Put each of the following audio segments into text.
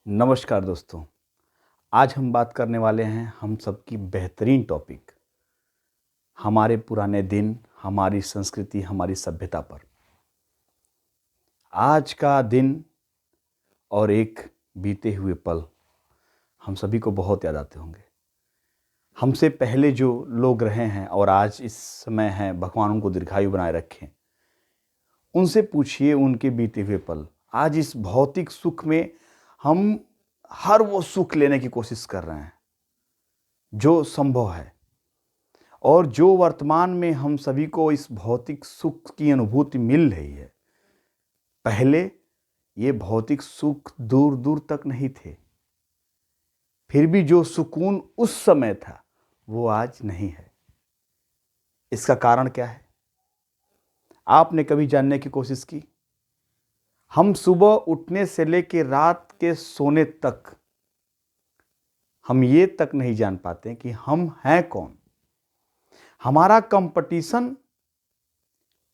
नमस्कार दोस्तों। आज हम बात करने वाले हैं हम सबकी बेहतरीन टॉपिक, हमारे पुराने दिन, हमारी संस्कृति, हमारी सभ्यता पर। आज का दिन और एक बीते हुए पल हम सभी को बहुत याद आते होंगे। हमसे पहले जो लोग रहे हैं और आज इस समय हैं, भगवान उनको दीर्घायु बनाए रखें, उनसे पूछिए उनके बीते हुए पल। आज इस भौतिक सुख में हम हर वो सुख लेने की कोशिश कर रहे हैं जो संभव है, और जो वर्तमान में हम सभी को इस भौतिक सुख की अनुभूति मिल रही है, पहले ये भौतिक सुख दूर दूर तक नहीं थे। फिर भी जो सुकून उस समय था वो आज नहीं है। इसका कारण क्या है? आपने कभी जानने की कोशिश की? हम सुबह उठने से लेकर रात के सोने तक हम ये तक नहीं जान पाते कि हम हैं कौन। हमारा कंपटीशन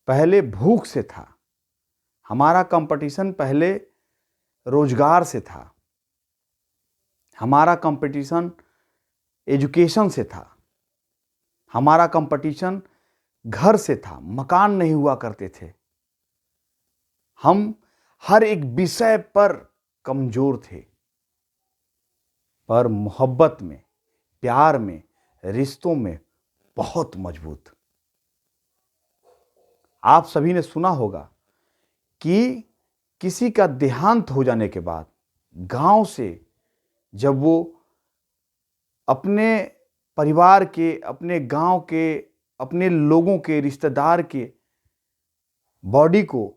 पहले भूख से था, हमारा कंपटीशन पहले रोजगार से था, हमारा कंपटीशन एजुकेशन से था, हमारा कंपटीशन घर से था। मकान नहीं हुआ करते थे। हम हर एक विषय पर कमजोर थे, पर मोहब्बत में, प्यार में, रिश्तों में बहुत मजबूत। आप सभी ने सुना होगा कि किसी का देहांत हो जाने के बाद गांव से जब वो अपने परिवार के, अपने गांव के, अपने लोगों के, रिश्तेदार के बॉडी को,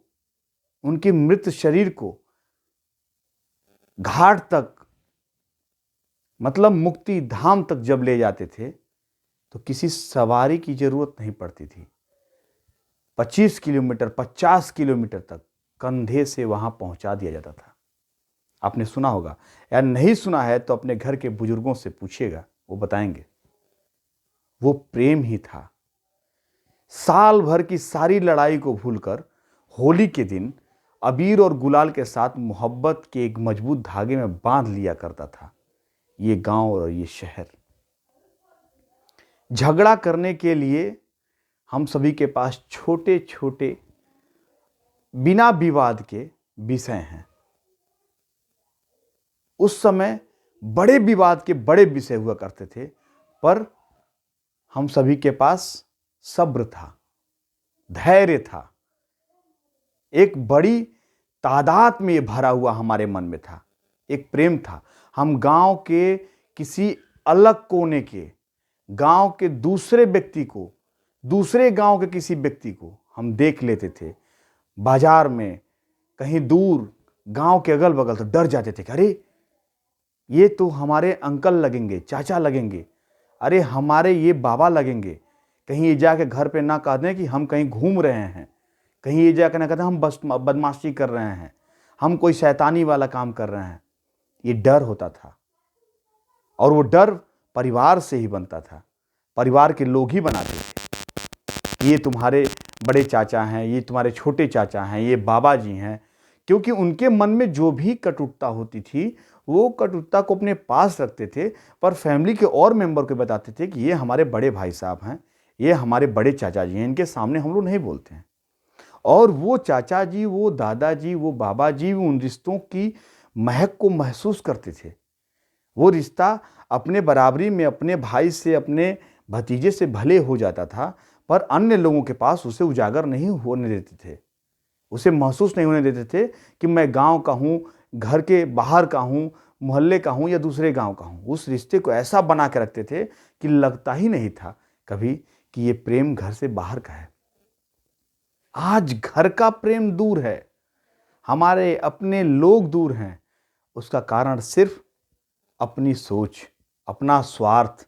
उनके मृत शरीर को घाट तक, मतलब मुक्ति धाम तक जब ले जाते थे तो किसी सवारी की जरूरत नहीं पड़ती थी। 25 किलोमीटर, 50 किलोमीटर तक कंधे से वहां पहुंचा दिया जाता था। आपने सुना होगा, या नहीं सुना है तो अपने घर के बुजुर्गों से पूछिएगा, वो बताएंगे। वो प्रेम ही था। साल भर की सारी लड़ाई को भूलकर होली के दिन अबीर और गुलाल के साथ मोहब्बत के एक मजबूत धागे में बांध लिया करता था ये गांव और ये शहर। झगड़ा करने के लिए हम सभी के पास छोटे छोटे बिना विवाद के विषय हैं। उस समय बड़े विवाद के बड़े विषय हुआ करते थे, पर हम सभी के पास सब्र था, धैर्य था, एक बड़ी तादाद में ये भरा हुआ हमारे मन में था, एक प्रेम था। हम गांव के किसी अलग कोने के, गांव के दूसरे व्यक्ति को, दूसरे गांव के किसी व्यक्ति को हम देख लेते थे बाजार में, कहीं दूर, गांव के अगल बगल, तो डर जाते थे कि अरे ये तो हमारे अंकल लगेंगे, चाचा लगेंगे, अरे हमारे ये बाबा लगेंगे। कहीं ये जाके घर पे ना कह दें कि हम कहीं घूम रहे हैं, कहीं ये जाकर ना कहते हम बस बदमाशी कर रहे हैं, हम कोई शैतानी वाला काम कर रहे हैं। ये डर होता था, और वो डर परिवार से ही बनता था, परिवार के लोग ही बनाते थे। ये तुम्हारे बड़े चाचा हैं, ये तुम्हारे छोटे चाचा हैं, ये बाबा जी हैं, क्योंकि उनके मन में जो भी कटुता होती थी वो कटुता को अपने पास रखते थे, पर फैमिली के और मेंबर को बताते थे कि ये हमारे बड़े भाई साहब हैं, ये हमारे बड़े चाचा जी हैं, इनके सामने हम लोग नहीं बोलते हैं। और वो चाचा जी, वो दादाजी, वो बाबा जी उन रिश्तों की महक को महसूस करते थे। वो रिश्ता अपने बराबरी में अपने भाई से, अपने भतीजे से भले हो जाता था, पर अन्य लोगों के पास उसे उजागर नहीं होने देते थे, उसे महसूस नहीं होने देते थे कि मैं गांव का हूं, घर के बाहर का हूं, मोहल्ले का हूं या दूसरे गांव का हूं। उस रिश्ते को ऐसा बना के रखते थे कि लगता ही नहीं था कभी कि ये प्रेम घर से बाहर का है। आज घर का प्रेम दूर है, हमारे अपने लोग दूर हैं। उसका कारण सिर्फ अपनी सोच, अपना स्वार्थ,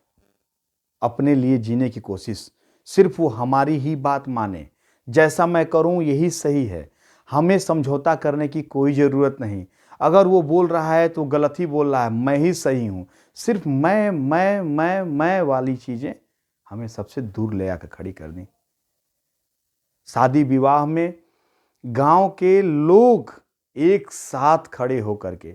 अपने लिए जीने की कोशिश। सिर्फ वो हमारी ही बात माने, जैसा मैं करूं यही सही है, हमें समझौता करने की कोई जरूरत नहीं। अगर वो बोल रहा है तो गलत ही बोल रहा है, मैं ही सही हूं। सिर्फ मैं वाली चीजें हमें सबसे दूर ले आकर खड़ी करनी। शादी विवाह में गांव के लोग एक साथ खड़े होकर के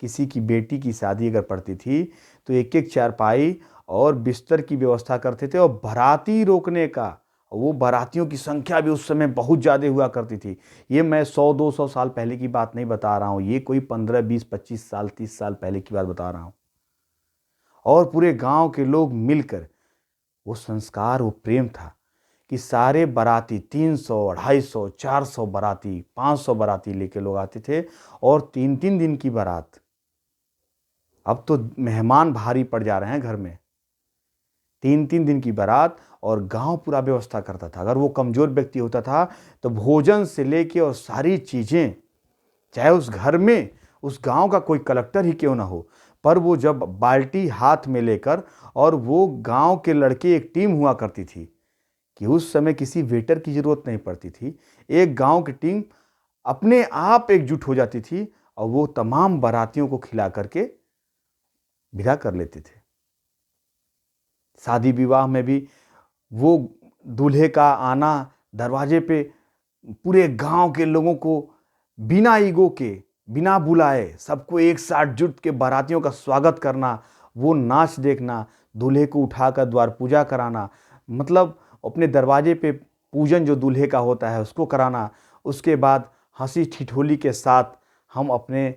किसी की बेटी की शादी अगर पड़ती थी तो एक एक चारपाई और बिस्तर की व्यवस्था करते थे, और बाराती रोकने का, वो बारातियों की संख्या भी उस समय बहुत ज़्यादा हुआ करती थी। ये मैं 100-200 साल पहले की बात नहीं बता रहा हूँ, ये कोई 15-20-25 साल 30 साल पहले की बात बता रहा हूँ। और पूरे गांव के लोग मिलकर, वो संस्कार, वो प्रेम था कि सारे बाराती 300, 250, 400 बाराती, 500 बाराती लेके लोग आते थे, और 3-3 दिन की बारात। अब तो मेहमान भारी पड़ जा रहे हैं घर में। 3-3 दिन की बारात, और गांव पूरा व्यवस्था करता था। अगर वो कमजोर व्यक्ति होता था तो भोजन से लेके और सारी चीजें, चाहे उस घर में उस गांव का कोई कलेक्टर ही क्यों ना हो, पर वो जब बाल्टी हाथ में लेकर, और वो गांव के लड़के, एक टीम हुआ करती थी कि उस समय किसी वेटर की जरूरत नहीं पड़ती थी, एक गांव की टीम अपने आप एकजुट हो जाती थी, और वो तमाम बारातियों को खिला करके विदा कर लेते थे। शादी विवाह में भी वो दूल्हे का आना दरवाजे पे, पूरे गांव के लोगों को बिना ईगो के, बिना बुलाए, सबको एक साथ जुट के बारातियों का स्वागत करना, वो नाच देखना, दूल्हे को उठाकर द्वार पूजा कराना, मतलब अपने दरवाजे पे पूजन जो दूल्हे का होता है उसको कराना। उसके बाद हंसी ठिठोली के साथ हम अपने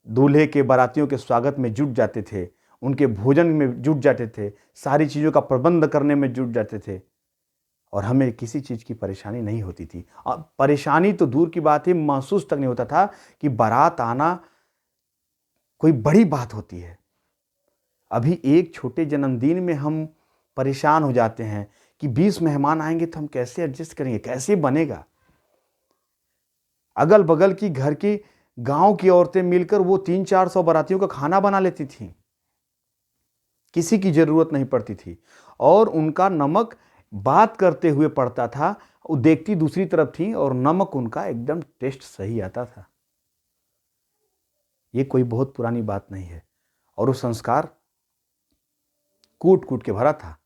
दूल्हे के बारातियों के स्वागत में जुट जाते थे, उनके भोजन में जुट जाते थे, सारी चीज़ों का प्रबंध करने में जुट जाते थे, और हमें किसी चीज़ की परेशानी नहीं होती थी। परेशानी तो दूर की बात है, महसूस तक नहीं होता था कि बारात आना कोई बड़ी बात होती है। अभी एक छोटे जन्मदिन में हम परेशान हो जाते हैं कि 20 मेहमान आएंगे तो हम कैसे एडजस्ट करेंगे, कैसे बनेगा। अगल बगल की घर की, गांव की औरतें मिलकर वो 300-400 बारातियों का खाना बना लेती थी, किसी की जरूरत नहीं पड़ती थी, और उनका नमक बात करते हुए पड़ता था, वो देखती दूसरी तरफ थी, और नमक उनका एकदम टेस्ट सही आता था। ये कोई बहुत पुरानी बात नहीं है, और वो संस्कार कूट कूट के भरा था।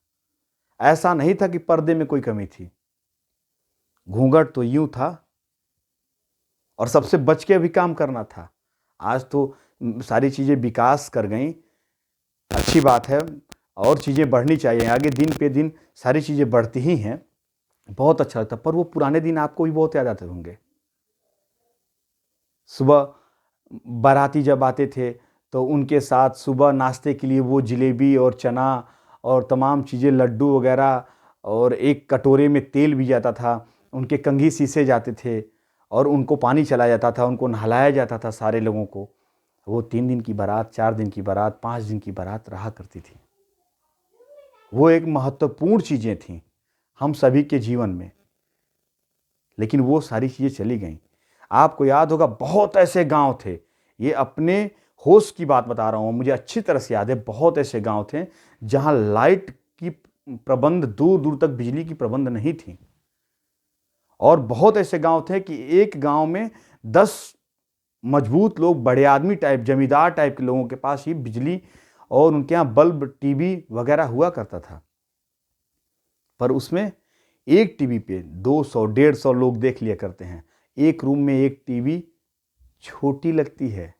ऐसा नहीं था कि पर्दे में कोई कमी थी, घूंघट तो यूं था, और सबसे बच के भी काम करना था। आज तो सारी चीजें विकास कर गई, अच्छी बात है, और चीजें बढ़नी चाहिए आगे, दिन पे दिन सारी चीजें बढ़ती ही हैं, बहुत अच्छा लगता। पर वो पुराने दिन आपको भी बहुत याद आते होंगे। सुबह बाराती जब आते थे तो उनके साथ सुबह नाश्ते के लिए वो जलेबी और चना और तमाम चीज़ें, लड्डू वगैरह, और एक कटोरे में तेल भी जाता था, उनके कंघी सीसे जाते थे, और उनको पानी चलाया जाता था, उनको नहलाया जाता था सारे लोगों को। वो 3 दिन की बारात, 4 दिन की बारात, 5 दिन की बारात रहा करती थी। वो एक महत्वपूर्ण चीज़ें थीं हम सभी के जीवन में, लेकिन वो सारी चीज़ें चली गईं। आपको याद होगा, बहुत ऐसे गांव थे, ये अपने होश की बात बता रहा हूँ, मुझे अच्छी तरह से याद है, बहुत ऐसे गांव थे जहां लाइट की प्रबंध, दूर दूर तक बिजली की प्रबंध नहीं थी, और बहुत ऐसे गांव थे कि एक गांव में 10 मजबूत लोग, बड़े आदमी टाइप, जमींदार टाइप के लोगों के पास ही बिजली और उनके यहाँ बल्ब, टीवी वगैरह हुआ करता था। पर उसमें एक टीवी पे 200-150 लोग देख लिया करते हैं। एक रूम में एक टीवी छोटी लगती है।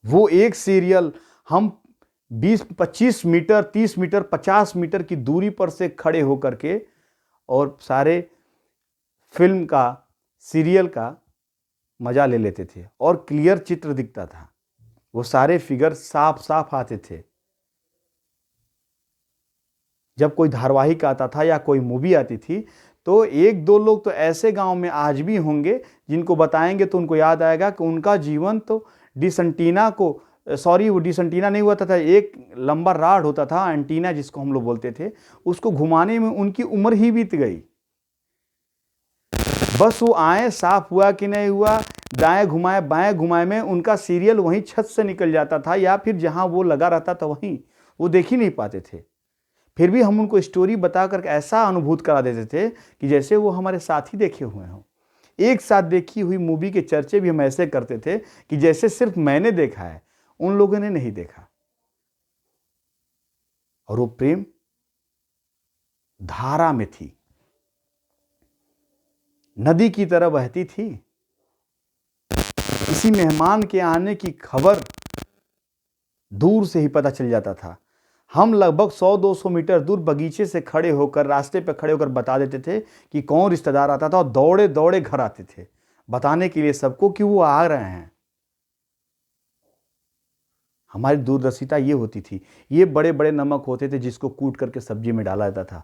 वो एक सीरियल हम 20-25 मीटर, 30 मीटर, 50 मीटर की दूरी पर से खड़े होकर के, और सारे फिल्म का, सीरियल का मजा ले लेते थे, और क्लियर चित्र दिखता था, वो सारे फिगर साफ साफ आते थे। जब कोई धारावाहिक आता था या कोई मूवी आती थी, तो 1-2 लोग तो ऐसे गांव में आज भी होंगे जिनको बताएंगे तो उनको याद आएगा कि उनका जीवन तो डिसंटीना को, सॉरी, वो डिसंटीना नहीं हुआ था, एक लंबा राड होता था, एंटीना जिसको हम लोग बोलते थे, उसको घुमाने में उनकी उम्र ही बीत गई। बस वो आए, साफ हुआ कि नहीं हुआ, दाएं घुमाए बाएं घुमाए में उनका सीरियल वहीं छत से निकल जाता था, या फिर जहां वो लगा रहता था वहीं वो देख ही नहीं पाते थे। फिर भी हम उनको स्टोरी बता करके ऐसा अनुभूत करा देते थे कि जैसे वो हमारे साथ ही देखे हुए हों। एक साथ देखी हुई मूवी के चर्चे भी हम ऐसे करते थे कि जैसे सिर्फ मैंने देखा है, उन लोगों ने नहीं देखा। और वो प्रेम धारा में थी, नदी की तरह बहती थी। किसी मेहमान के आने की खबर दूर से ही पता चल जाता था। हम लगभग 100-200 मीटर दूर बगीचे से खड़े होकर, रास्ते पर खड़े होकर बता देते थे कि कौन रिश्तेदार आता था, और दौड़े दौड़े घर आते थे बताने के लिए सबको कि वो आ रहे हैं। हमारी दूरदर्शिता ये होती थी। ये बड़े बड़े नमक होते थे जिसको कूट करके सब्जी में डाला जाता था,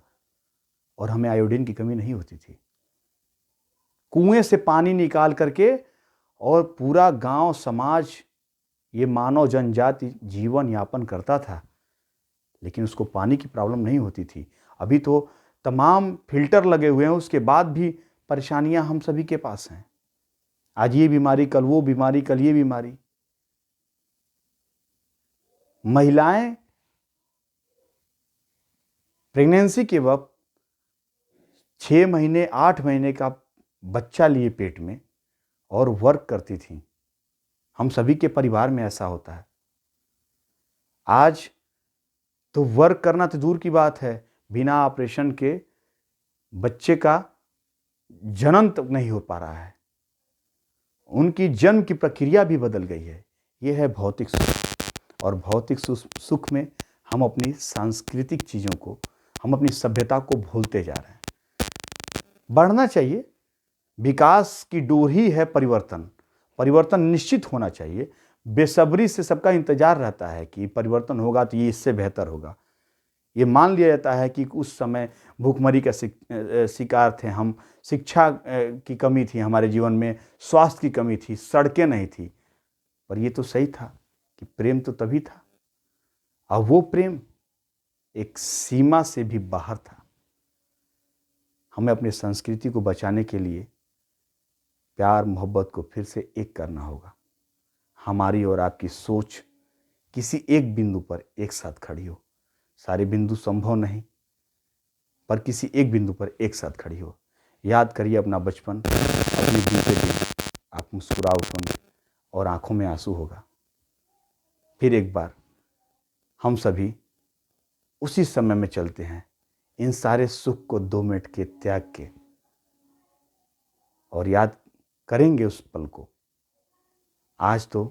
और हमें आयोडीन की कमी नहीं होती थी। कुएं से पानी निकाल करके, और पूरा गांव समाज, ये मानव जनजाति जीवन यापन करता था, लेकिन उसको पानी की प्रॉब्लम नहीं होती थी। अभी तो तमाम फिल्टर लगे हुए हैं, उसके बाद भी परेशानियां हम सभी के पास हैं। आज ये बीमारी, कल वो बीमारी, कल ये बीमारी। महिलाएं प्रेगनेंसी के वक्त 6 महीने 8 महीने का बच्चा लिए पेट में और वर्क करती थी। हम सभी के परिवार में ऐसा होता है। आज तो वर्क करना तो दूर की बात है, बिना ऑपरेशन के बच्चे का जन्म तक नहीं हो पा रहा है। उनकी जन्म की प्रक्रिया भी बदल गई है। यह है भौतिक सुख, और भौतिक सुख में हम अपनी सांस्कृतिक चीज़ों को, हम अपनी सभ्यता को भूलते जा रहे हैं। बढ़ना चाहिए, विकास की डोर ही है परिवर्तन। परिवर्तन निश्चित होना चाहिए। बेसब्री से सबका इंतजार रहता है कि परिवर्तन होगा तो ये इससे बेहतर होगा। ये मान लिया जाता है कि उस समय भूखमरी का शिकार थे हम, शिक्षा की कमी थी हमारे जीवन में, स्वास्थ्य की कमी थी, सड़कें नहीं थी। पर ये तो सही था कि प्रेम तो तभी था, और वो प्रेम एक सीमा से भी बाहर था। हमें अपनी संस्कृति को बचाने के लिए प्यार मोहब्बत को फिर से एक करना होगा। हमारी और आपकी सोच किसी एक बिंदु पर एक साथ खड़ी हो। सारे बिंदु संभव नहीं, पर किसी एक बिंदु पर एक साथ खड़ी हो। याद करिए अपना बचपन, अपने बीते दिन। आप मुस्कुरा उठोगे और आंखों में आंसू होगा। फिर एक बार हम सभी उसी समय में चलते हैं, इन सारे सुख को 2 मिनट के त्याग के, और याद करेंगे उस पल को। आज तो